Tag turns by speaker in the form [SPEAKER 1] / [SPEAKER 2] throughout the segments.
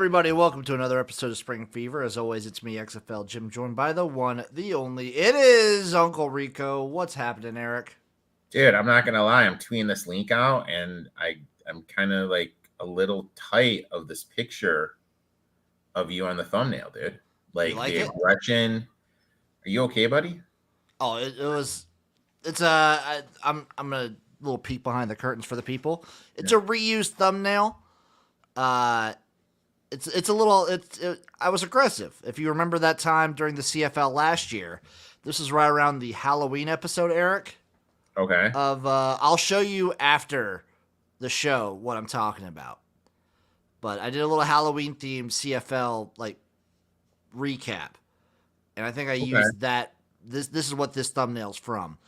[SPEAKER 1] everybody, welcome to another episode of Spring Fever. As always, it's me, XFL Jim, joined by the one, the only. It is Uncle Rico. What's happening, Eric?
[SPEAKER 2] Dude, I'm not gonna lie. I'm tweeting this link out, and I'm kind of like a little tight of this picture of you on the thumbnail, dude.
[SPEAKER 1] You
[SPEAKER 2] Like
[SPEAKER 1] like
[SPEAKER 2] the
[SPEAKER 1] it?
[SPEAKER 2] aggression. Are you okay, buddy?
[SPEAKER 1] Oh, it was. It's I'm a little peek behind the curtains for the people. It's
[SPEAKER 2] Yeah.
[SPEAKER 1] a reused thumbnail. Uh, it's a little. I was aggressive. If you remember that time during the CFL last year, this is right around the Halloween episode, Eric.
[SPEAKER 2] Okay.
[SPEAKER 1] I'll show you after the show what I'm talking about. But I did a little Halloween themed CFL like recap, and I think I
[SPEAKER 2] Okay.
[SPEAKER 1] used that. This is what this thumbnail's from.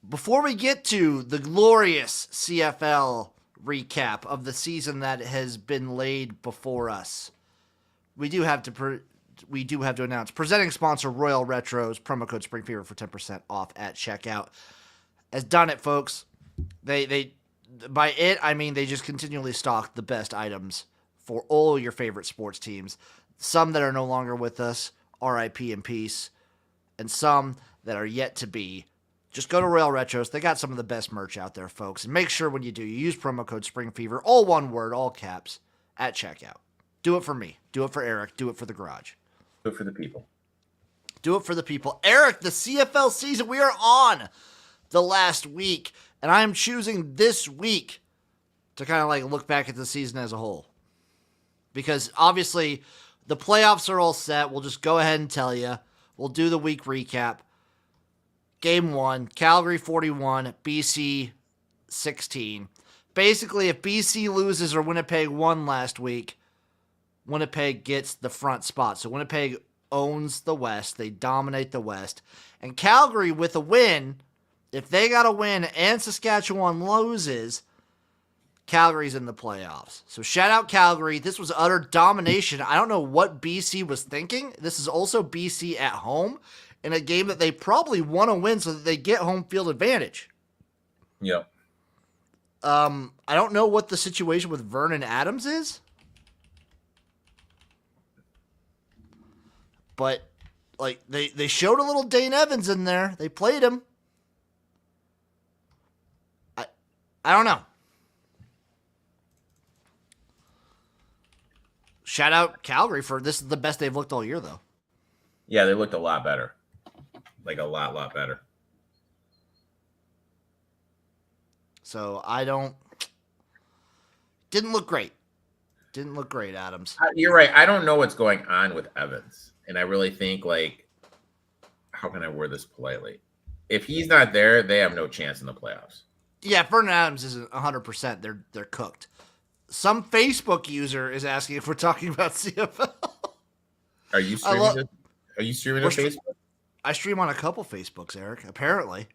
[SPEAKER 1] Before we get to the glorious CFL recap of the season that has been laid before us, we do have to announce presenting sponsor Royal Retros, promo code SpringFever for 10% off at checkout. Has done it, folks. They by it I mean they just continually stock the best items for all your favorite sports teams. Some that are no longer with us, R.I.P. in peace, and some that are yet to be. Just go to Royal Retros. They got some of the best merch out there, folks. And make sure when you do, you use promo code SpringFever, all one word, all caps, at checkout. Do it for me. Do it for Eric. Do it for the garage.
[SPEAKER 2] Good for the people.
[SPEAKER 1] Do it for the people. Eric, the CFL season, we are on the last week, and I am choosing this week to kind of like look back at the season as a whole. Because obviously the playoffs are all set. We'll just go ahead and tell you. We'll do the week recap. Game 1, Calgary 41, BC 16. Basically, if BC loses or Winnipeg won last week, Winnipeg gets the front spot. So Winnipeg owns the West. They dominate the West. And Calgary with a win, if they got a win and Saskatchewan loses, Calgary's in the playoffs. So shout out Calgary. This was utter domination. I don't know what BC was thinking. This is also BC at home in a game that they probably want to win so that they get home field advantage.
[SPEAKER 2] Yep.
[SPEAKER 1] I don't know what the situation with Vernon Adams is. But like they showed a little Dane Evans in there. They played him. I don't know. Shout out Calgary for this is the best they've looked all year though.
[SPEAKER 2] Yeah, they looked a lot better. Like a lot better.
[SPEAKER 1] So didn't look great. Didn't look great, Adams.
[SPEAKER 2] You're right. I don't know what's going on with Evans. And I really think, like, how can I word this politely? If he's not there, they have no chance in the playoffs.
[SPEAKER 1] Yeah, Vernon Adams isn't 100%. They're cooked. Some Facebook user is asking if we're talking about CFL.
[SPEAKER 2] Are you streaming it? Are you streaming on Facebook?
[SPEAKER 1] I stream on a couple Facebooks, Eric. Apparently.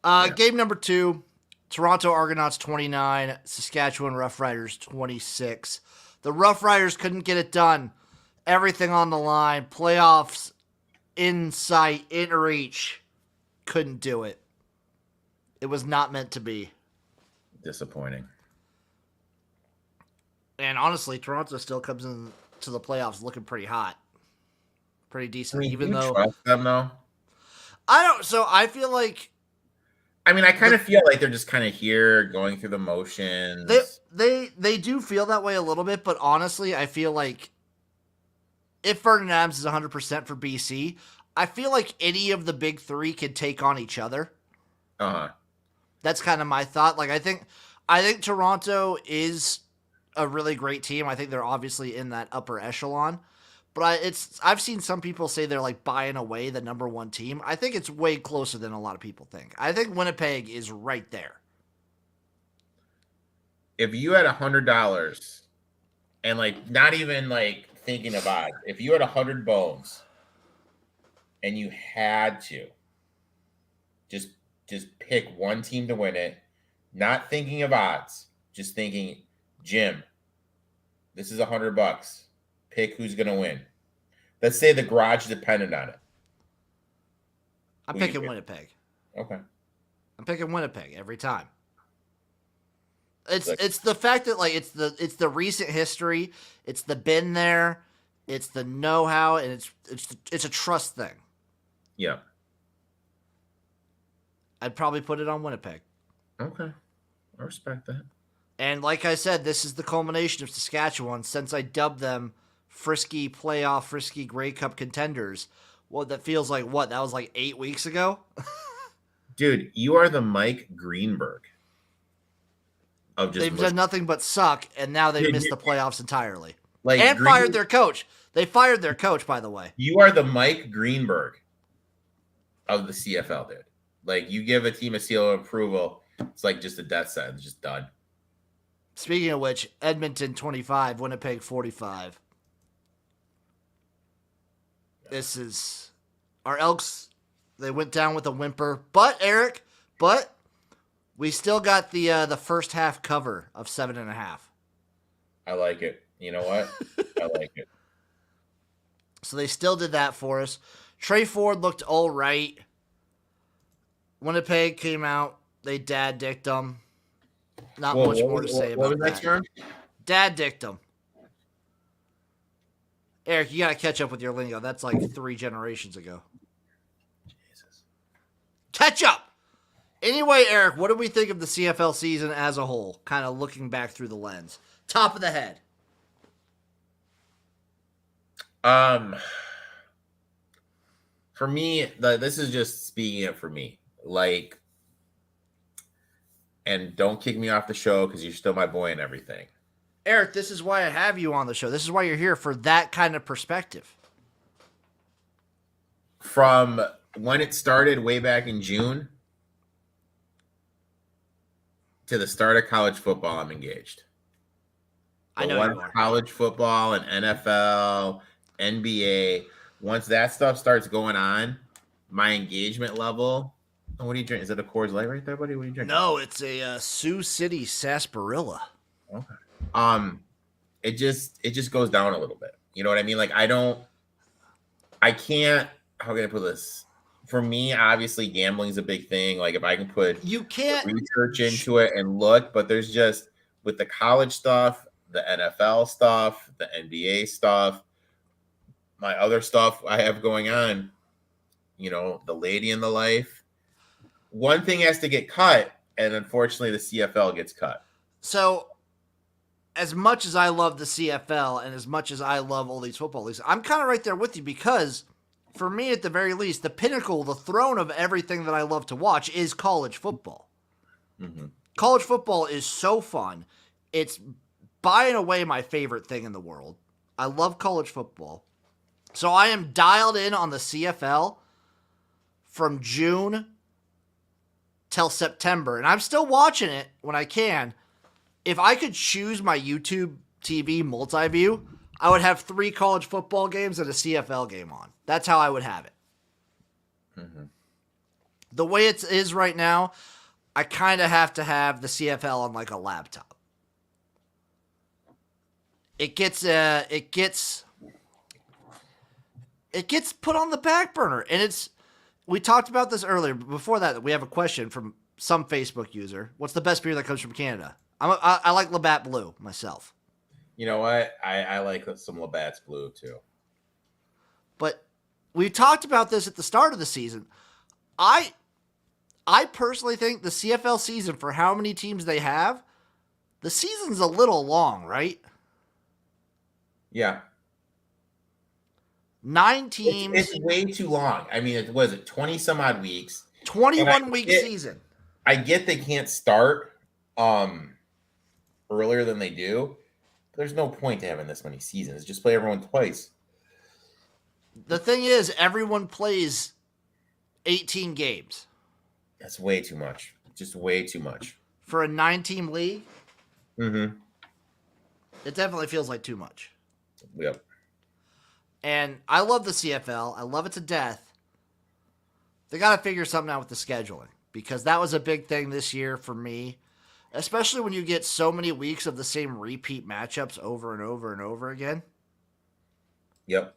[SPEAKER 2] Yeah.
[SPEAKER 1] Game number 2, Toronto Argonauts 29, Saskatchewan Roughriders 26. The Roughriders couldn't get it done. Everything on the line. Playoffs in sight, in reach. Couldn't do it. It was not meant to be.
[SPEAKER 2] Disappointing.
[SPEAKER 1] And honestly, Toronto still comes into the playoffs looking pretty hot. Pretty decent. Even though
[SPEAKER 2] trust them though.
[SPEAKER 1] I don't, so I feel like
[SPEAKER 2] I mean, I kind of feel like they're just kind of here going through the motions.
[SPEAKER 1] They do feel that way a little bit, but honestly, I feel like if Vernon Adams is 100% for BC, I feel like any of the big three could take on each other.
[SPEAKER 2] Uh-huh.
[SPEAKER 1] That's kind of my thought. Like I think Toronto is a really great team. I think they're obviously in that upper echelon. But I've seen some people say they're like buying away the number one team. I think it's way closer than a lot of people think. I think Winnipeg is right there.
[SPEAKER 2] If you had $100 and like not even like thinking about it, if you had 100 bones and you had to just pick one team to win it, not thinking of odds, just thinking, Jim, this is $100. Pick who's gonna win. Let's say the garage depended on it.
[SPEAKER 1] I'm picking Winnipeg.
[SPEAKER 2] Okay.
[SPEAKER 1] I'm picking Winnipeg every time. It's the fact that like it's the recent history, it's the been there, it's the know-how, and it's a trust thing.
[SPEAKER 2] Yeah.
[SPEAKER 1] I'd probably put it on Winnipeg.
[SPEAKER 2] Okay. I respect that.
[SPEAKER 1] And like I said, this is the culmination of Saskatchewan since I dubbed them frisky Grey Cup contenders. Well, that feels like what? That was like 8 weeks ago?
[SPEAKER 2] Dude, you are the Mike Greenberg of just
[SPEAKER 1] They've done nothing but suck, and now they've missed the playoffs entirely.
[SPEAKER 2] Like
[SPEAKER 1] and fired their coach. They fired their coach, by the way.
[SPEAKER 2] You are the Mike Greenberg of the CFL, dude. Like, you give a team a seal of approval, it's like just a death sentence, just done.
[SPEAKER 1] Speaking of which, Edmonton 25, Winnipeg 45. This is our Elks. They went down with a whimper, but Eric, we still got the first half cover of 7.5.
[SPEAKER 2] I like it. You know what? I like it.
[SPEAKER 1] So they still did that for us. Trey Ford looked all right. Winnipeg came out. They dad dicked them. Not much more to say about that. Dad dicked them. Eric, you got to catch up with your lingo. That's like 3 generations ago.
[SPEAKER 2] Jesus.
[SPEAKER 1] Catch up! Anyway, Eric, what do we think of the CFL season as a whole? Kind of looking back through the lens. Top of the head.
[SPEAKER 2] For me, this is just speaking it for me. Like, and don't kick me off the show because you're still my boy and everything.
[SPEAKER 1] Eric, this is why I have you on the show. This is why you're here, for that kind of perspective.
[SPEAKER 2] From when it started way back in June to the start of college football, I'm engaged.
[SPEAKER 1] I know you are.
[SPEAKER 2] College football and NFL, NBA. Once that stuff starts going on, my engagement level. Oh, what are you drinking? Is it a Coors Light right there, buddy? What are you drinking?
[SPEAKER 1] No, it's a Sioux City Sarsaparilla.
[SPEAKER 2] Okay. It just goes down a little bit. You know what I mean? Like, I can't. How can I put this? For me, obviously, gambling is a big thing. Like, if I can put research into it and look, but there's just with the college stuff, the NFL stuff, the NBA stuff, my other stuff I have going on, you know, the lady in the life. One thing has to get cut, and unfortunately, the CFL gets cut.
[SPEAKER 1] So, as much as I love the CFL and as much as I love all these football leagues, I'm kind of right there with you because, for me, at the very least, the pinnacle, the throne of everything that I love to watch is college football.
[SPEAKER 2] Mm-hmm.
[SPEAKER 1] College football is so fun. It's by and away my favorite thing in the world. I love college football. So I am dialed in on the CFL from June till September. And I'm still watching it when I can. If I could choose my YouTube TV multi-view, I would have 3 college football games and a CFL game on. That's how I would have it.
[SPEAKER 2] Mm-hmm.
[SPEAKER 1] The way it is right now, I kind of have to have the CFL on like a laptop. It gets put on the back burner, and we talked about this earlier. Before that, we have a question from some Facebook user. What's the best beer that comes from Canada? I like Labatt Blue myself.
[SPEAKER 2] You know what? I like some Labatt's Blue too.
[SPEAKER 1] But we talked about this at the start of the season. I personally think the CFL season, for how many teams they have, the season's a little long, right?
[SPEAKER 2] Yeah.
[SPEAKER 1] 9 teams.
[SPEAKER 2] It's way too long. I mean, it was 20 some odd weeks.
[SPEAKER 1] 21-week season.
[SPEAKER 2] I get they can't start earlier than they do. There's no point to having this many seasons. Just play everyone twice.
[SPEAKER 1] The thing is, everyone plays 18 games.
[SPEAKER 2] That's way too much. Just way too much.
[SPEAKER 1] For a 9-team league?
[SPEAKER 2] Mm-hmm.
[SPEAKER 1] It definitely feels like too much.
[SPEAKER 2] Yep.
[SPEAKER 1] And I love the CFL. I love it to death. They got to figure something out with the scheduling, because that was a big thing this year for me, especially when you get so many weeks of the same repeat matchups over and over and over again.
[SPEAKER 2] Yep.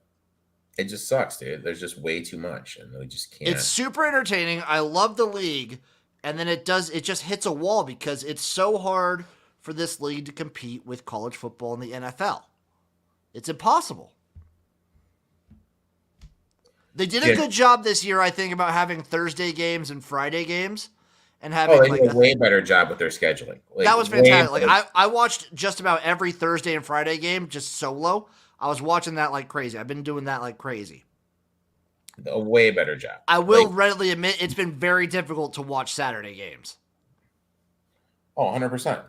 [SPEAKER 2] It just sucks, dude. There's just way too much, and we just can't.
[SPEAKER 1] It's super entertaining. I love the league, and then it just hits a wall because it's so hard for this league to compete with college football and the NFL. It's impossible. They did a good job this year, I think, about having Thursday games and Friday games, and having
[SPEAKER 2] they did a way better job with their scheduling.
[SPEAKER 1] That was fantastic. Like I watched just about every Thursday and Friday game just solo. I was watching that like crazy. I've been doing that like crazy.
[SPEAKER 2] A way better job.
[SPEAKER 1] I will readily admit it's been very difficult to watch Saturday games.
[SPEAKER 2] Oh, 100%.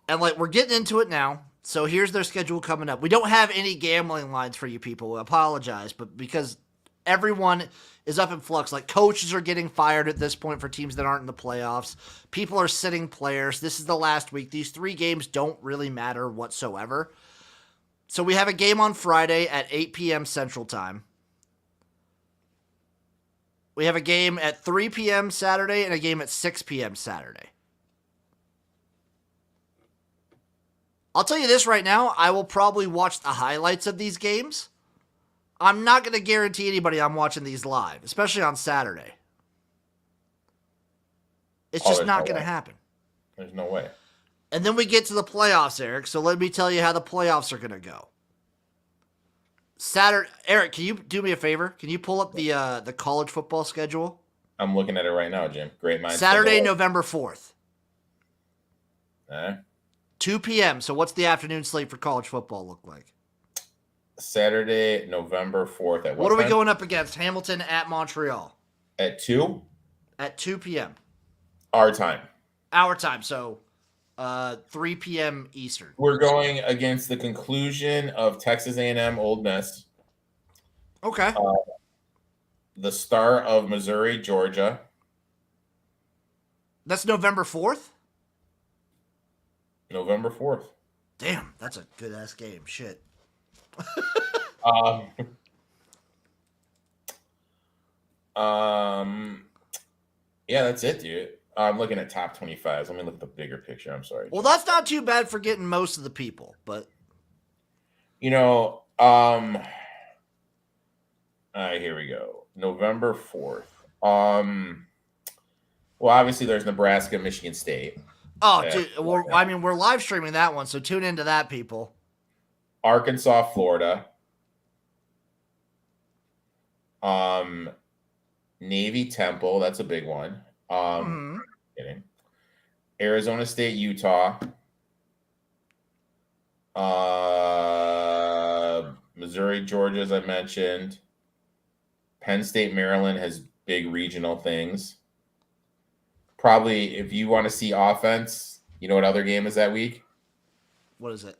[SPEAKER 1] And like we're getting into it now. So here's their schedule coming up. We don't have any gambling lines for you people. I apologize, but because everyone is up in flux. Like coaches are getting fired at this point for teams that aren't in the playoffs. People are sitting players. This is the last week. These 3 games don't really matter whatsoever. So we have a game on Friday at 8 p.m. Central Time. We have a game at 3 p.m. Saturday and a game at 6 p.m. Saturday. I'll tell you this right now. I will probably watch the highlights of these games. I'm not going to guarantee anybody I'm watching these live, especially on Saturday. It's just not going to happen.
[SPEAKER 2] There's no way.
[SPEAKER 1] And then we get to the playoffs, Eric. So let me tell you how the playoffs are going to go. Saturday, Eric, can you do me a favor? Can you pull up the college football schedule?
[SPEAKER 2] I'm looking at it right now, Jim. Great minds.
[SPEAKER 1] Saturday, November 4th. 2 p.m. So what's the afternoon slate for college football look like?
[SPEAKER 2] Saturday, November 4th. At
[SPEAKER 1] what are we going up against? Hamilton at Montreal.
[SPEAKER 2] At 2?
[SPEAKER 1] At 2 p.m.
[SPEAKER 2] Our time.
[SPEAKER 1] Our time. So 3 p.m. Eastern.
[SPEAKER 2] We're going against the conclusion of Texas A&M Old Miss.
[SPEAKER 1] Okay.
[SPEAKER 2] The start of Missouri, Georgia.
[SPEAKER 1] That's November 4th?
[SPEAKER 2] November 4th.
[SPEAKER 1] Damn, that's a good-ass game. Shit.
[SPEAKER 2] Yeah, that's it, dude. I'm looking at top 25. Let me look at the bigger picture. I'm sorry.
[SPEAKER 1] Well, that's not too bad for getting most of the people, but
[SPEAKER 2] all right, here we go. November 4th. Well, obviously there's Nebraska, Michigan State.
[SPEAKER 1] Oh, dude, we're live streaming that one, so tune into that, people.
[SPEAKER 2] Arkansas, Florida. Navy, Temple. That's a big one. Kidding. Arizona State, Utah. Missouri, Georgia, as I mentioned. Penn State, Maryland has big regional things. Probably, if you want to see offense, you know what other game is that week?
[SPEAKER 1] What is it?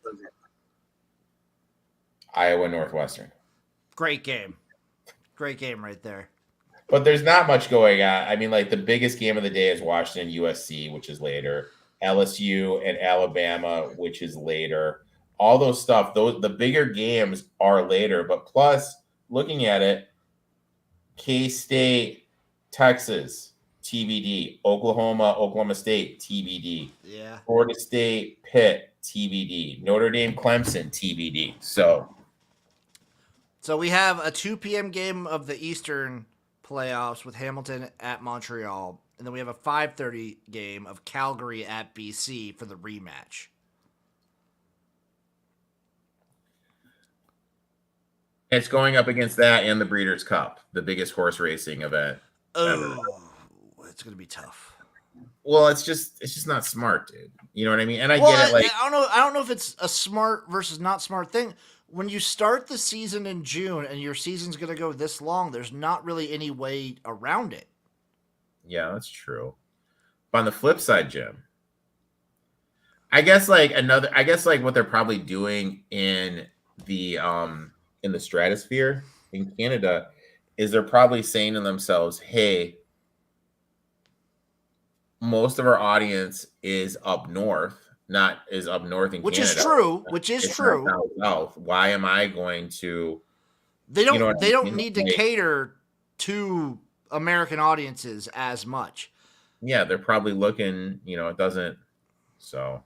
[SPEAKER 2] Iowa, Northwestern.
[SPEAKER 1] Great game. Great game right there.
[SPEAKER 2] But there's not much going on. I mean, like the biggest game of the day is Washington, USC, which is later. LSU and Alabama, which is later. All those stuff, the bigger games are later. But plus, looking at it, K-State, Texas, TBD. Oklahoma, Oklahoma State, TBD.
[SPEAKER 1] Yeah.
[SPEAKER 2] Florida State, Pitt, TBD. Notre Dame, Clemson, TBD. So
[SPEAKER 1] we have a 2 p.m. game of the Eastern playoffs with Hamilton at Montreal, and then we have a 5:30 game of Calgary at BC for the rematch.
[SPEAKER 2] it's going up against that and the Breeders' Cup, the biggest horse racing event ever.
[SPEAKER 1] It's gonna be tough.
[SPEAKER 2] Well, it's just not smart, dude. You know what I mean? And I get it. Like
[SPEAKER 1] I don't know if it's a smart versus not smart thing. When you start the season in June and your season's going to go this long, there's not really any way around it.
[SPEAKER 2] Yeah, that's true. But on the flip side, Jim, I guess like what they're probably doing in the stratosphere in Canada is they're probably saying to themselves, "Hey, most of our audience is up north." Is up north in
[SPEAKER 1] Canada. Which is true.
[SPEAKER 2] South. Why am I going to?
[SPEAKER 1] They don't need to cater to American audiences as much.
[SPEAKER 2] Yeah, they're probably looking. It doesn't. So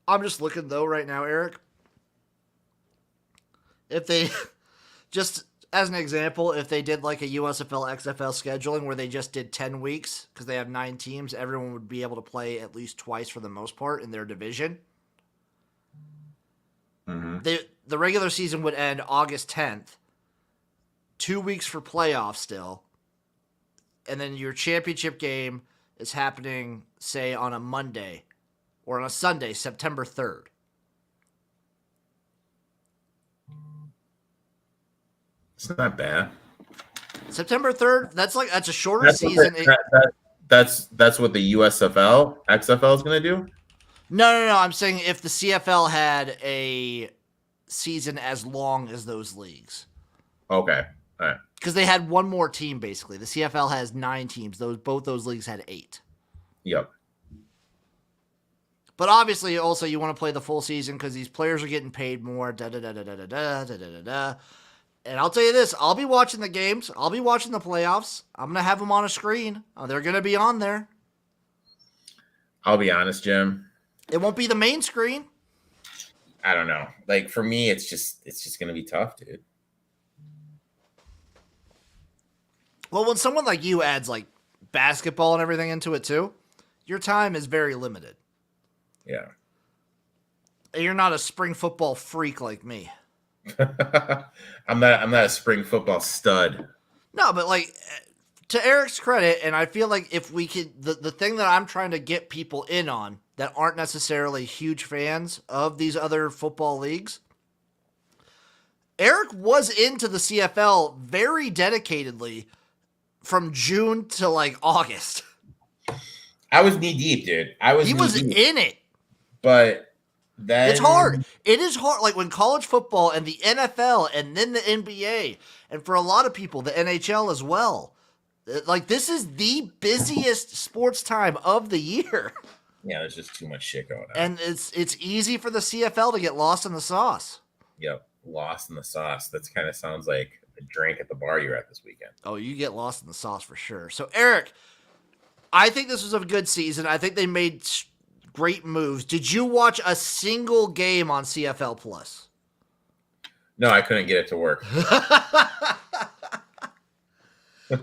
[SPEAKER 1] I'm just looking though right now, Eric. If they just as an example, if they did like a USFL XFL scheduling where they just did 10 weeks because they have 9 teams, everyone would be able to play at least twice for the most part in their division.
[SPEAKER 2] Mm-hmm.
[SPEAKER 1] The regular season would end August 10th, 2 weeks for playoffs still, and then your championship game is happening, say, on a Monday or on a Sunday, September 3rd.
[SPEAKER 2] It's not bad.
[SPEAKER 1] September 3rd, that's a shorter season.
[SPEAKER 2] That's what the USFL, XFL is going to do?
[SPEAKER 1] No. I'm saying if the CFL had a season as long as those leagues.
[SPEAKER 2] Okay. All right.
[SPEAKER 1] Because they had one more team, basically. The CFL has 9 teams. Both those leagues had 8.
[SPEAKER 2] Yep.
[SPEAKER 1] But obviously, also, you want to play the full season because these players are getting paid more. Da-da-da-da-da-da. And I'll tell you this, I'll be watching the games. I'll be watching the playoffs. I'm going to have them on a screen. They're going to be on there.
[SPEAKER 2] I'll be honest, Jim.
[SPEAKER 1] It won't be the main screen.
[SPEAKER 2] I don't know. Like, for me, it's just going to be tough, dude.
[SPEAKER 1] Well, when someone like you adds, like, basketball and everything into it, too, your time is very limited.
[SPEAKER 2] Yeah.
[SPEAKER 1] And you're not a spring football freak like me.
[SPEAKER 2] I'm not a spring football stud.
[SPEAKER 1] No, but like to Eric's credit, and I feel like if we could, the thing that I'm trying to get people in on that aren't necessarily huge fans of these other football leagues, Eric was into the CFL very dedicatedly from June to like August.
[SPEAKER 2] I was knee deep, dude. He
[SPEAKER 1] was in it.
[SPEAKER 2] But then
[SPEAKER 1] it's hard. It is hard. Like when college football and the NFL and then the NBA, and for a lot of people, the NHL as well. Like this is the busiest sports time of the year.
[SPEAKER 2] Yeah, there's just too much shit going on.
[SPEAKER 1] And it's easy for the CFL to get lost in the sauce.
[SPEAKER 2] Yep, lost in the sauce. That kind of sounds like a drink at the bar you're at this weekend.
[SPEAKER 1] Oh, you get lost in the sauce for sure. So, Eric, I think this was a good season. I think they made great moves. Did you watch a single game on CFL Plus?
[SPEAKER 2] No, I couldn't get it to work.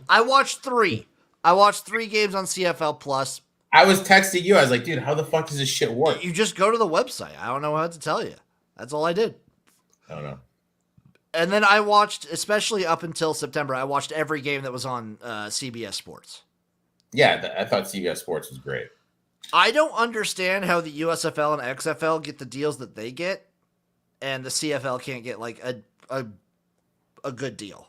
[SPEAKER 1] I watched 3. I watched 3 games on CFL Plus.
[SPEAKER 2] I was texting you. I was like, dude, how the fuck does this shit work?
[SPEAKER 1] You just go to the website. I don't know how to tell you. That's all I did.
[SPEAKER 2] I don't know.
[SPEAKER 1] And then I watched, especially up until September, I watched every game that was on CBS Sports.
[SPEAKER 2] Yeah, I thought CBS Sports was great.
[SPEAKER 1] I don't understand how the USFL and XFL get the deals that they get, and the CFL can't get like a good deal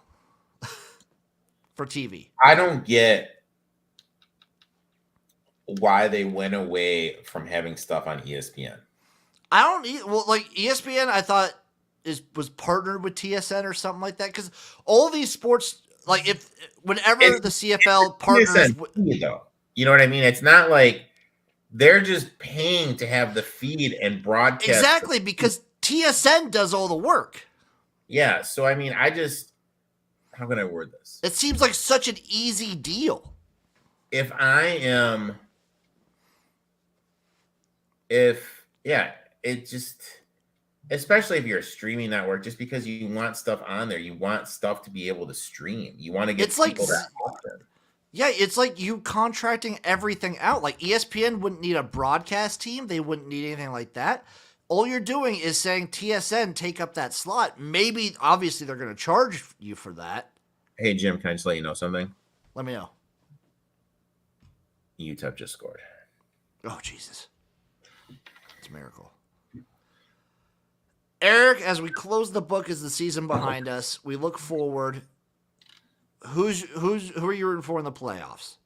[SPEAKER 1] for TV.
[SPEAKER 2] I don't get why they went away from having stuff on ESPN.
[SPEAKER 1] I don't well, like ESPN. I thought was partnered with TSN or something like that because all these sports, like whenever the CFL partners,
[SPEAKER 2] TSN, though, you know what I mean. It's not like they're just paying to have the feed and broadcast.
[SPEAKER 1] Exactly, because TSN does all the work.
[SPEAKER 2] Yeah, so I mean, how can I word this?
[SPEAKER 1] It seems like such an easy deal.
[SPEAKER 2] It just, especially if you're a streaming network, just because you want stuff on there, you want stuff to be able to stream. You want to get people that often.
[SPEAKER 1] Yeah, it's like you contracting everything out. Like ESPN wouldn't need a broadcast team. They wouldn't need anything like that. All you're doing is saying TSN take up that slot. Maybe, obviously, they're going to charge you for that.
[SPEAKER 2] Hey, Jim, can I just let you know something?
[SPEAKER 1] Let me know.
[SPEAKER 2] UTEP just scored.
[SPEAKER 1] Oh, Jesus. It's a miracle. Eric, as we close the book as the season behind us, we look forward. Who are you rooting for in the playoffs?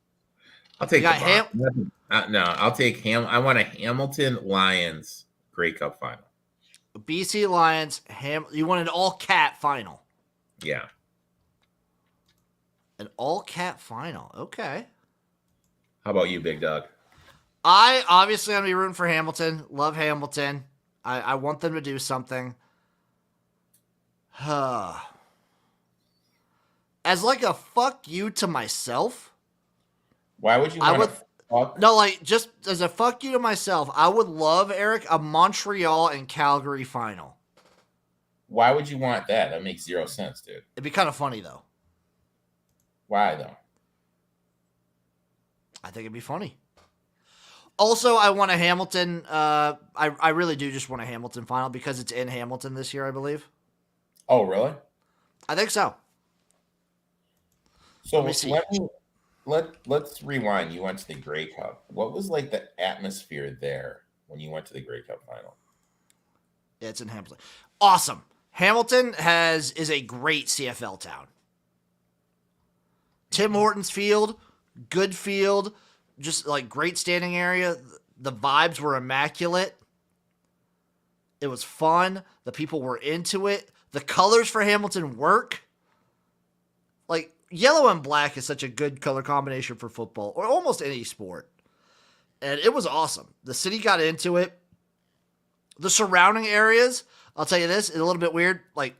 [SPEAKER 2] I'll take I'll take I want a Hamilton Lions Grey Cup final.
[SPEAKER 1] BC Lions, you want an all-cat final.
[SPEAKER 2] Yeah.
[SPEAKER 1] An all-cat final. Okay.
[SPEAKER 2] How about you, Big Dog?
[SPEAKER 1] I'm going to be rooting for Hamilton. Love Hamilton. I want them to do something. As like a fuck you to myself.
[SPEAKER 2] Why would you want fuck?
[SPEAKER 1] No, like just as a fuck you to myself, I would love, Eric, a Montreal and Calgary final.
[SPEAKER 2] Why would you want that? That makes zero sense, dude.
[SPEAKER 1] It'd be kind of funny though.
[SPEAKER 2] Why though?
[SPEAKER 1] I think it'd be funny. Also, I want a Hamilton. I really do just want a Hamilton final because it's in Hamilton this year, I believe.
[SPEAKER 2] Oh, really?
[SPEAKER 1] I think so.
[SPEAKER 2] So
[SPEAKER 1] Let me see.
[SPEAKER 2] let's rewind. You went to the Grey Cup. What was like the atmosphere there when you went to the Grey Cup final?
[SPEAKER 1] Yeah, it's in Hamilton. Awesome. Hamilton is a great CFL town. Tim Hortons Field, good field, just like great standing area. The vibes were immaculate. It was fun. The people were into it. The colors for Hamilton work. Like yellow and black is such a good color combination for football or almost any sport. And it was awesome. The city got into it. The surrounding areas, I'll tell you this, is a little bit weird. Like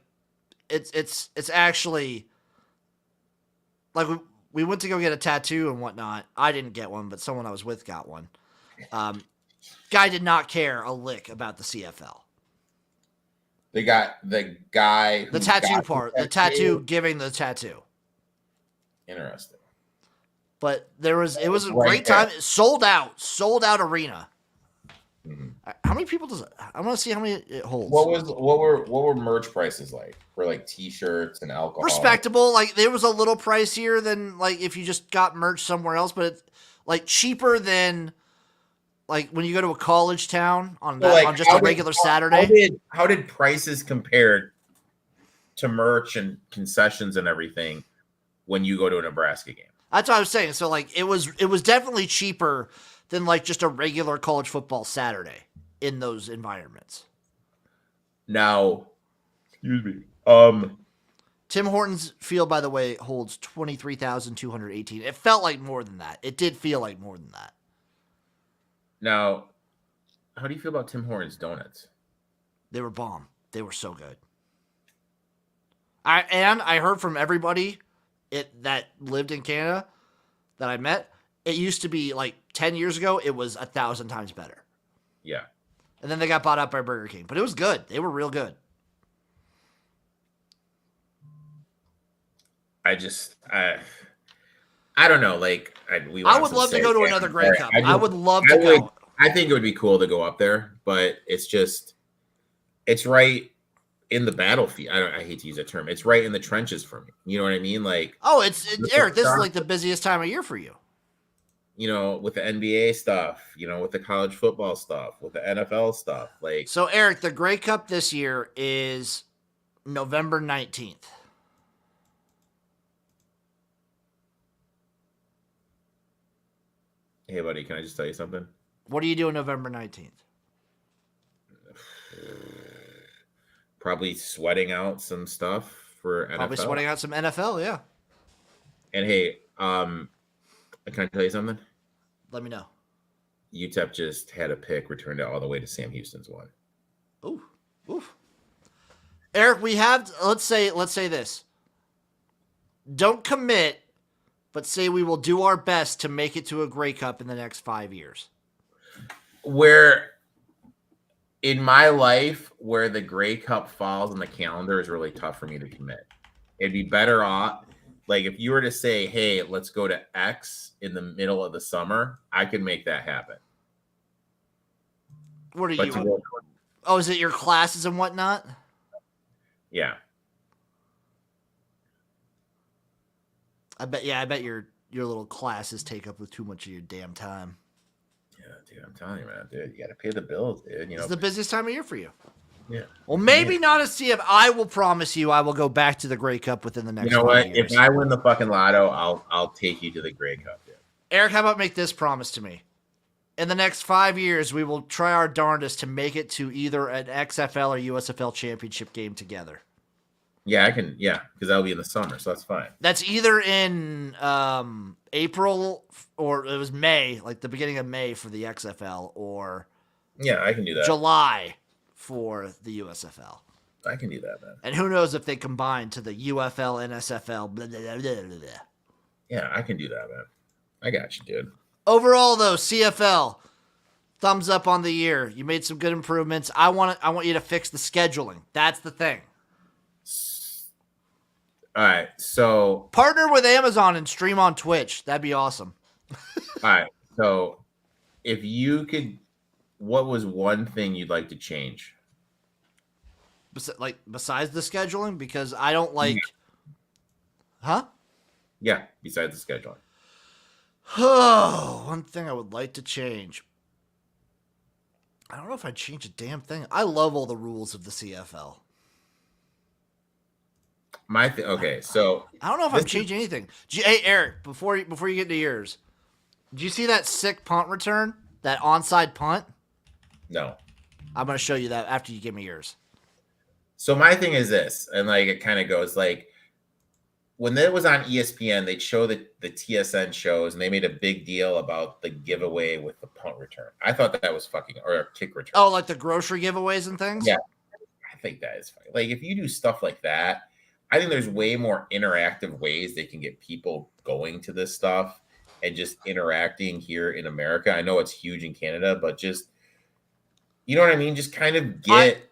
[SPEAKER 1] it's actually like we went to go get a tattoo and whatnot. I didn't get one, but someone I was with got one. Guy did not care a lick about the CFL.
[SPEAKER 2] They got the guy
[SPEAKER 1] The tattoo part, the tattoo giving the tattoo.
[SPEAKER 2] Interesting.
[SPEAKER 1] But it was a
[SPEAKER 2] Right
[SPEAKER 1] great
[SPEAKER 2] there.
[SPEAKER 1] time. Sold out arena.
[SPEAKER 2] Mhm.
[SPEAKER 1] How many people does it? I want to see how many it holds.
[SPEAKER 2] What were merch prices like for like t-shirts and alcohol?
[SPEAKER 1] Respectable. Like there was a little pricier than like if you just got merch somewhere else, but it's like cheaper than like when you go to a college town on
[SPEAKER 2] So, like,
[SPEAKER 1] on just a regular Saturday.
[SPEAKER 2] How did prices compare to merch and concessions and everything when you go to a Nebraska game?
[SPEAKER 1] That's what I was saying. So like it was definitely cheaper than like just a regular college football Saturday in those environments.
[SPEAKER 2] Now, excuse me.
[SPEAKER 1] Tim Hortons Field, by the way, holds 23,218. It felt like more than that. It did feel like more than that.
[SPEAKER 2] Now, how do you feel about Tim Hortons donuts?
[SPEAKER 1] They were bomb. They were so good. I heard from everybody that lived in Canada that I met, it used to be like 10 years ago, it was 1,000 times better.
[SPEAKER 2] Yeah.
[SPEAKER 1] And then they got bought out by Burger King. But it was good. They were real good.
[SPEAKER 2] I don't know. Like,
[SPEAKER 1] I would love to go to another Grey Cup. I would love to go.
[SPEAKER 2] I think it would be cool to go up there, but it's right in the battlefield. I hate to use that term. It's right in the trenches for me. You know what I mean? Like,
[SPEAKER 1] Oh, it's Eric. This is like the busiest time of year for you.
[SPEAKER 2] you know, with the NBA stuff, you know, with the college football stuff, with the NFL stuff. Like,
[SPEAKER 1] So, Eric, the Grey Cup this year is November 19th.
[SPEAKER 2] hey, buddy, can I just tell you something?
[SPEAKER 1] What are you doing November 19th?
[SPEAKER 2] Probably sweating out some stuff for NFL.
[SPEAKER 1] Probably sweating out some NFL, yeah.
[SPEAKER 2] And hey, can I tell you something?
[SPEAKER 1] Let me know.
[SPEAKER 2] UTEP just had a pick returned all the way to Sam Houston's one.
[SPEAKER 1] Ooh. Oof. Eric, we have let's say this. Don't commit, but say we will do our best to make it to a Grey Cup in the next 5 years.
[SPEAKER 2] Where in my life, where the Grey Cup falls on the calendar is really tough for me to commit. It'd be better off, like if you were to say, hey, let's go to X in the middle of the summer, I could make that happen.
[SPEAKER 1] What are
[SPEAKER 2] But
[SPEAKER 1] you?
[SPEAKER 2] to go,
[SPEAKER 1] Oh, is it your classes and whatnot?
[SPEAKER 2] yeah.
[SPEAKER 1] I bet your little classes take up with too much of your damn time.
[SPEAKER 2] Yeah, dude, I'm telling you, man, dude, you got to pay the bills, dude. You know,
[SPEAKER 1] It's the busiest time of year for you.
[SPEAKER 2] yeah.
[SPEAKER 1] Well, maybe not a CF. I will promise you, I will go back to the Grey Cup within the next.
[SPEAKER 2] You know
[SPEAKER 1] 5
[SPEAKER 2] what?
[SPEAKER 1] years.
[SPEAKER 2] If I win the fucking lotto, I'll take you to the Grey Cup, dude.
[SPEAKER 1] Eric, how about make this promise to me? In the next 5 years, we will try our darndest to make it to either an XFL or USFL championship game together.
[SPEAKER 2] Yeah, I can. Yeah, because that'll be in the summer, so that's fine.
[SPEAKER 1] That's either in April or it was May, like the beginning of May for the XFL, or
[SPEAKER 2] Yeah, I can do that.
[SPEAKER 1] July for the USFL.
[SPEAKER 2] I can do that, man.
[SPEAKER 1] And who knows if they combine to the UFL, NSFL, blah, blah, blah, blah, blah.
[SPEAKER 2] Yeah, I can do that, man. I got you, dude.
[SPEAKER 1] Overall, though, CFL, thumbs up on the year. You made some good improvements. I want you to fix the scheduling. That's the thing.
[SPEAKER 2] All right. So,
[SPEAKER 1] Partner with Amazon and stream on Twitch. That'd be awesome.
[SPEAKER 2] all right. So, if you could, what was one thing you'd like to change?
[SPEAKER 1] Like besides the scheduling, because I don't
[SPEAKER 2] Yeah.
[SPEAKER 1] like. Huh?
[SPEAKER 2] Yeah. Besides the scheduling.
[SPEAKER 1] Oh, one thing I would like to change. I don't know if I'd change a damn thing. I love all the rules of the CFL.
[SPEAKER 2] Okay. So,
[SPEAKER 1] I don't know if I'm changing anything. Hey, Eric, before you get into yours, do you see that sick punt return? That onside punt?
[SPEAKER 2] no.
[SPEAKER 1] I'm going to show you that after you give me yours.
[SPEAKER 2] So, my thing is this, and like it kind of goes like, when it was on ESPN, they'd show the TSN shows, and they made a big deal about the giveaway with the punt return. I thought that was fucking, or a kick return.
[SPEAKER 1] Oh, like the grocery giveaways and things?
[SPEAKER 2] Yeah, I think that is funny. Like if you do stuff like that, I think there's way more interactive ways they can get people going to this stuff and just interacting here in America. I know it's huge in Canada, but just, you know what I mean? Just kind of get.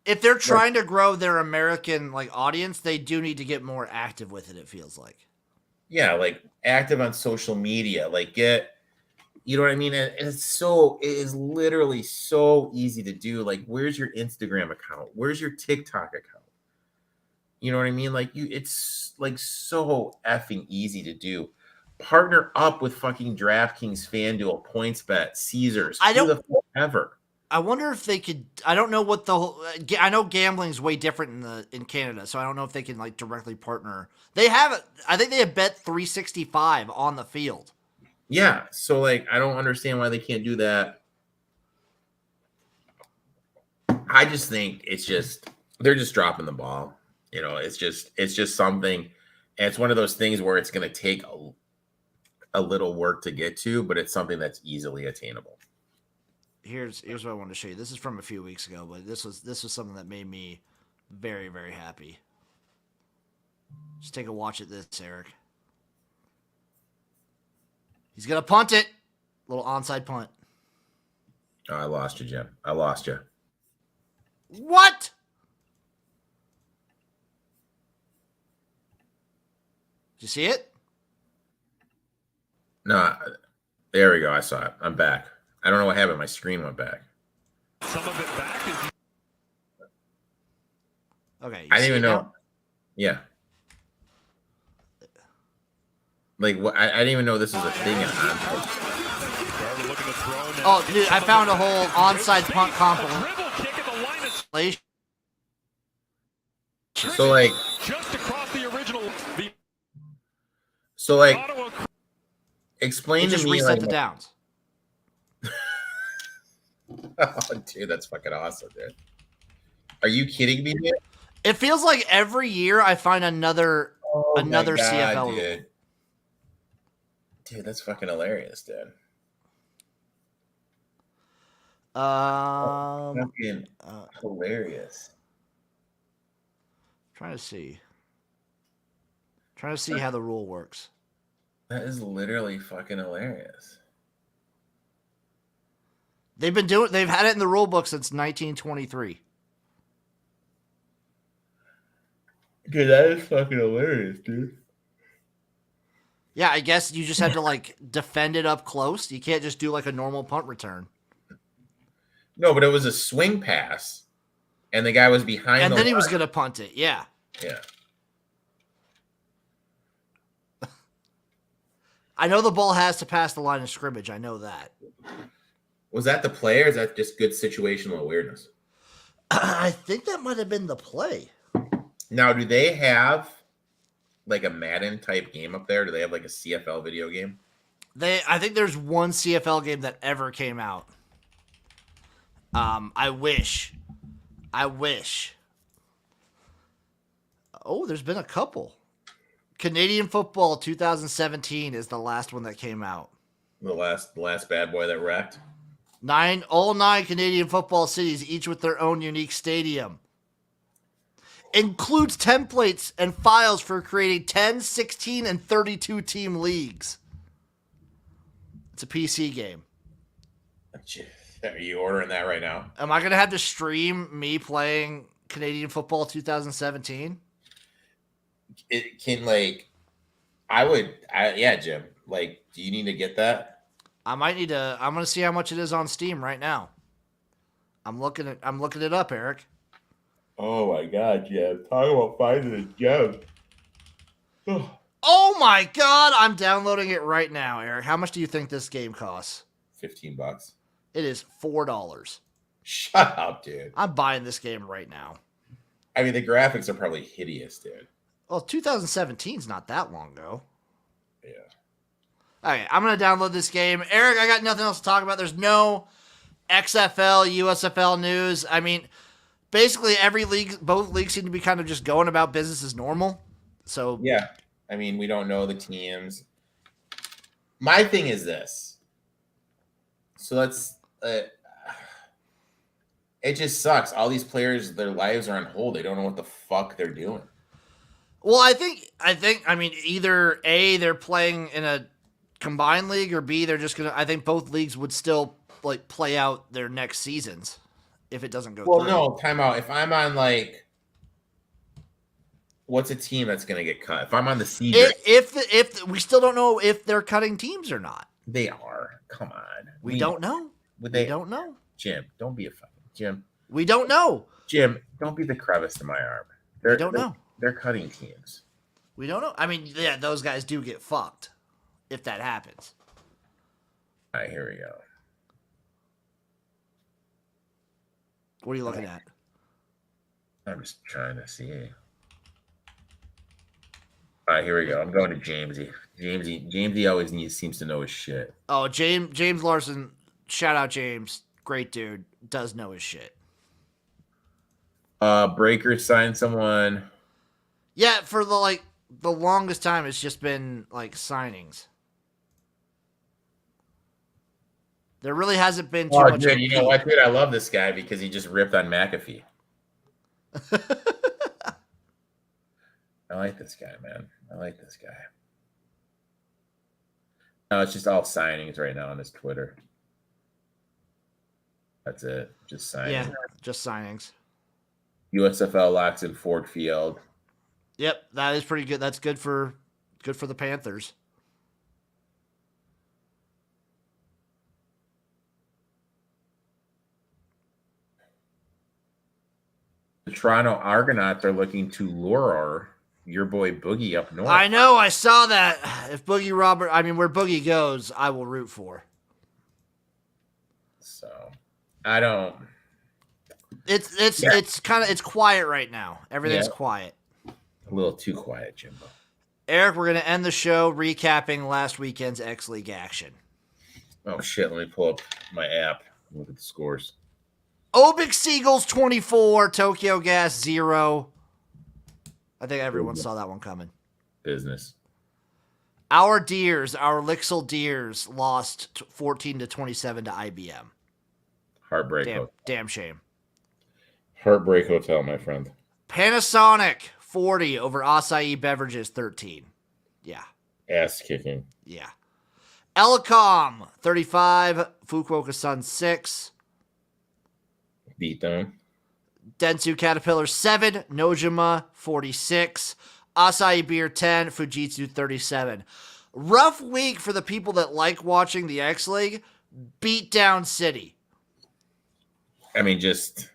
[SPEAKER 1] If they're trying to grow their American like audience, they do need to get more active with it, it feels like.
[SPEAKER 2] Yeah, like active on social media, like get, you know what I mean? And it is literally so easy to do. Like, where's your Instagram account? Where's your TikTok account? You know what I mean? Like it's like so effing easy to do. Partner up with fucking DraftKings, FanDuel, PointsBet, Caesars, who the fuck ever.
[SPEAKER 1] I wonder if they could. I don't know what the whole. I know gambling's way different in Canada, so I don't know if they can like directly partner. They have. I think they have Bet 365 on the field.
[SPEAKER 2] Yeah, so like I don't understand why they can't do that. I just think they're just dropping the ball. You know, it's just something, and it's one of those things where it's going to take a little work to get to, but it's something that's easily attainable.
[SPEAKER 1] Here's what I wanted to show you. This is from a few weeks ago, but this was something that made me very, very happy. Just take a watch at this, Eric. He's gonna punt it. Little onside punt.
[SPEAKER 2] Oh, I lost you, Jim. I lost you.
[SPEAKER 1] What? Did you see it?
[SPEAKER 2] No, there we go. I saw it. I'm back. I don't know what happened. My screen went back.
[SPEAKER 3] Some of it back is.
[SPEAKER 1] Okay.
[SPEAKER 2] I didn't even know. Now? Yeah. Like what? I didn't even know this was a thing.
[SPEAKER 1] Oh, dude! I found a whole onside punt compilation.
[SPEAKER 2] So like,
[SPEAKER 3] just across the original.
[SPEAKER 2] So like, explain to
[SPEAKER 1] just
[SPEAKER 2] me.
[SPEAKER 1] Reset
[SPEAKER 2] like,
[SPEAKER 1] the downs.
[SPEAKER 2] Oh, dude, that's fucking awesome, dude. Are you kidding me, dude?
[SPEAKER 1] It feels like every year I find another CFL
[SPEAKER 2] dude.
[SPEAKER 1] rule.
[SPEAKER 2] Dude, that's fucking hilarious, dude.
[SPEAKER 1] Fucking
[SPEAKER 2] hilarious.
[SPEAKER 1] Trying to see how the rule works.
[SPEAKER 2] That is literally fucking hilarious.
[SPEAKER 1] They've had it in the rule book since 1923.
[SPEAKER 2] Dude, that is fucking hilarious, dude.
[SPEAKER 1] Yeah, I guess you just had to like defend it up close. You can't just do like a normal punt return.
[SPEAKER 2] No, but it was a swing pass, and the guy was behind.
[SPEAKER 1] And then he was gonna punt it. Yeah.
[SPEAKER 2] Yeah.
[SPEAKER 1] I know the ball has to pass the line of scrimmage. I know that.
[SPEAKER 2] Was that the play, or is that just good situational awareness?
[SPEAKER 1] I think that might have been the play.
[SPEAKER 2] Now, do they have like a Madden type game up there? Do they have like a CFL video game?
[SPEAKER 1] I think there's one CFL game that ever came out. I wish. Oh, there's been a couple. Canadian Football 2017 is the last one that came out.
[SPEAKER 2] The last bad boy that wrecked.
[SPEAKER 1] All nine Canadian football cities, each with their own unique stadium. Includes templates and files for creating 10, 16, and 32 team leagues. It's a PC game.
[SPEAKER 2] Are you ordering that right now?
[SPEAKER 1] Am I going to have to stream me playing Canadian Football 2017?
[SPEAKER 2] it can yeah, Jim. Like, do you need to get that?
[SPEAKER 1] I might need to. I'm gonna see how much it is on Steam right now. I'm looking it up, Eric.
[SPEAKER 2] Oh my God, Jim! Talk about finding a gem.
[SPEAKER 1] Oh my God! I'm downloading it right now, Eric. How much do you think this game costs?
[SPEAKER 2] $15.
[SPEAKER 1] It is $4.
[SPEAKER 2] Shut up, dude.
[SPEAKER 1] I'm buying this game right now.
[SPEAKER 2] I mean, the graphics are probably hideous, dude.
[SPEAKER 1] Well, 2017 is not that long ago.
[SPEAKER 2] Yeah.
[SPEAKER 1] All right, I'm going to download this game. Eric, I got nothing else to talk about. There's no XFL, USFL news. I mean, basically every league, both leagues seem to be kind of just going about business as normal. So
[SPEAKER 2] yeah, I mean, we don't know the teams. My thing is this. So let's. It just sucks. All these players, their lives are on hold. They don't know what the fuck they're doing.
[SPEAKER 1] Well, I mean, either A, they're playing in a combined league, or B, they're just gonna. I think both leagues would still like play out their next seasons if it doesn't go.
[SPEAKER 2] Well,
[SPEAKER 1] through.
[SPEAKER 2] no, time out. If I'm on what's a team that's gonna get cut? If I'm on the Cedar,
[SPEAKER 1] if we still don't know if they're cutting teams or not.
[SPEAKER 2] They are. Come on,
[SPEAKER 1] we don't know. We don't know.
[SPEAKER 2] Jim, don't be a fucking Jim.
[SPEAKER 1] We don't know.
[SPEAKER 2] Jim, don't be the crevice in my arm.
[SPEAKER 1] We don't know.
[SPEAKER 2] They're cutting teams.
[SPEAKER 1] We don't know. I mean, yeah, those guys do get fucked if that happens.
[SPEAKER 2] All right, here we go.
[SPEAKER 1] What are you looking at?
[SPEAKER 2] I'm just trying to see. All right, here we go. I'm going to Jamesy. Jamesy always seems to know his shit.
[SPEAKER 1] Oh, James Larson. Shout out James. Great dude. Does know his shit.
[SPEAKER 2] Breaker signed someone.
[SPEAKER 1] Yeah, for the longest time, it's just been like signings. There really hasn't been too much.
[SPEAKER 2] Dude, you know what, dude? I love this guy because he just ripped on McAfee. I like this guy, man. I like this guy. No, it's just all signings right now on his Twitter. That's it. Just signings.
[SPEAKER 1] Yeah, just signings.
[SPEAKER 2] USFL locks in Ford Field.
[SPEAKER 1] Yep, that is pretty good. That's good for the Panthers.
[SPEAKER 2] The Toronto Argonauts are looking to lure your boy Boogie up north.
[SPEAKER 1] I know, I saw that. If where Boogie goes, I will root for.
[SPEAKER 2] So, I don't.
[SPEAKER 1] It's quiet right now. Everything's quiet.
[SPEAKER 2] A little too quiet, Jimbo.
[SPEAKER 1] Eric, we're gonna end the show recapping last weekend's X League action.
[SPEAKER 2] Oh shit! Let me pull up my app. Look at the scores.
[SPEAKER 1] Obik Seagulls 24, Tokyo Gas 0. I think everyone saw that one coming.
[SPEAKER 2] Business.
[SPEAKER 1] Our Lixel Deers lost 14-27 to IBM.
[SPEAKER 2] Heartbreak.
[SPEAKER 1] Damn shame.
[SPEAKER 2] Heartbreak Hotel, my friend.
[SPEAKER 1] Panasonic 40 over Asahi Beverages 13. Yeah.
[SPEAKER 2] Ass kicking.
[SPEAKER 1] Yeah. Elecom 35, Fukuoka Sun 6.
[SPEAKER 2] Beat them.
[SPEAKER 1] Dentsu Caterpillar 7, Nojima 46, Asahi Beer 10, Fujitsu 37. Rough week for the people that like watching the X League. Beatdown City.
[SPEAKER 2] I mean, just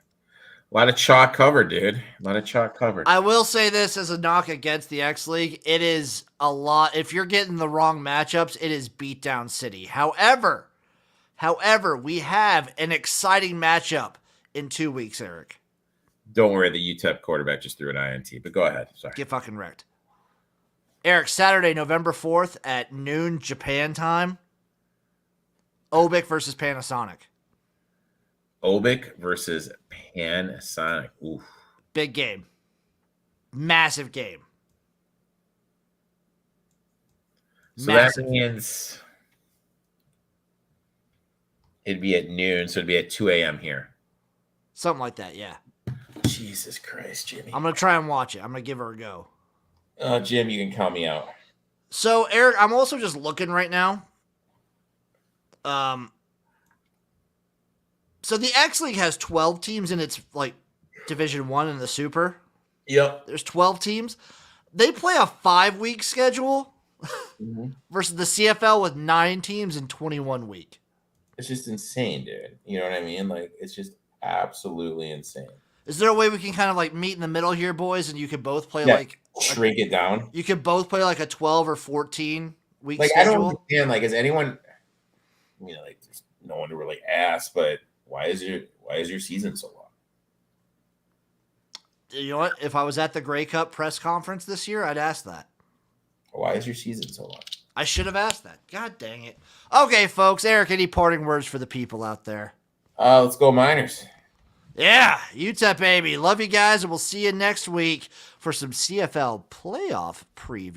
[SPEAKER 2] a lot of chalk covered, dude. A lot of chalk covered.
[SPEAKER 1] I will say this as a knock against the X League. It is a lot. If you're getting the wrong matchups, it is Beatdown City. However, we have an exciting matchup in 2 weeks, Eric.
[SPEAKER 2] Don't worry, the UTEP quarterback just threw an INT, but go ahead. Sorry.
[SPEAKER 1] Get fucking wrecked. Eric, Saturday, November 4th at noon Japan time. Obik versus Panasonic.
[SPEAKER 2] Obik versus Panasonic. Oof.
[SPEAKER 1] Big game. Massive game.
[SPEAKER 2] So that means it'd be at noon, so it'd be at 2 a.m. here.
[SPEAKER 1] Something like that, yeah.
[SPEAKER 2] Jesus Christ, Jimmy.
[SPEAKER 1] I'm going to try and watch it. I'm going to give her a go.
[SPEAKER 2] Jim, you can count me out.
[SPEAKER 1] So, Eric, I'm also just looking right now. So the X League has 12 teams in its Division 1 and the Super.
[SPEAKER 2] Yep.
[SPEAKER 1] There's 12 teams. they play a 5-week schedule
[SPEAKER 2] Mm-hmm.
[SPEAKER 1] versus the CFL with 9 teams in 21 week.
[SPEAKER 2] It's just insane, dude. You know what I mean? Like, it's just absolutely insane.
[SPEAKER 1] Is there a way we can kind of like meet in the middle here, boys, and you could both play like
[SPEAKER 2] shrink it down?
[SPEAKER 1] You could both play like a 12 or 14 week
[SPEAKER 2] Like,
[SPEAKER 1] schedule?
[SPEAKER 2] I don't understand. Like, is anyone? You know, like, there's no one to really ask, but why is your season so long?
[SPEAKER 1] You know what? If I was at the Grey Cup press conference this year, I'd ask that.
[SPEAKER 2] Why is your season so long?
[SPEAKER 1] I should have asked that. God dang it. Okay, folks. Eric, any parting words for the people out there?
[SPEAKER 2] Let's go Miners.
[SPEAKER 1] Yeah, UTEP, baby. Love you guys, and we'll see you next week for some CFL playoff preview.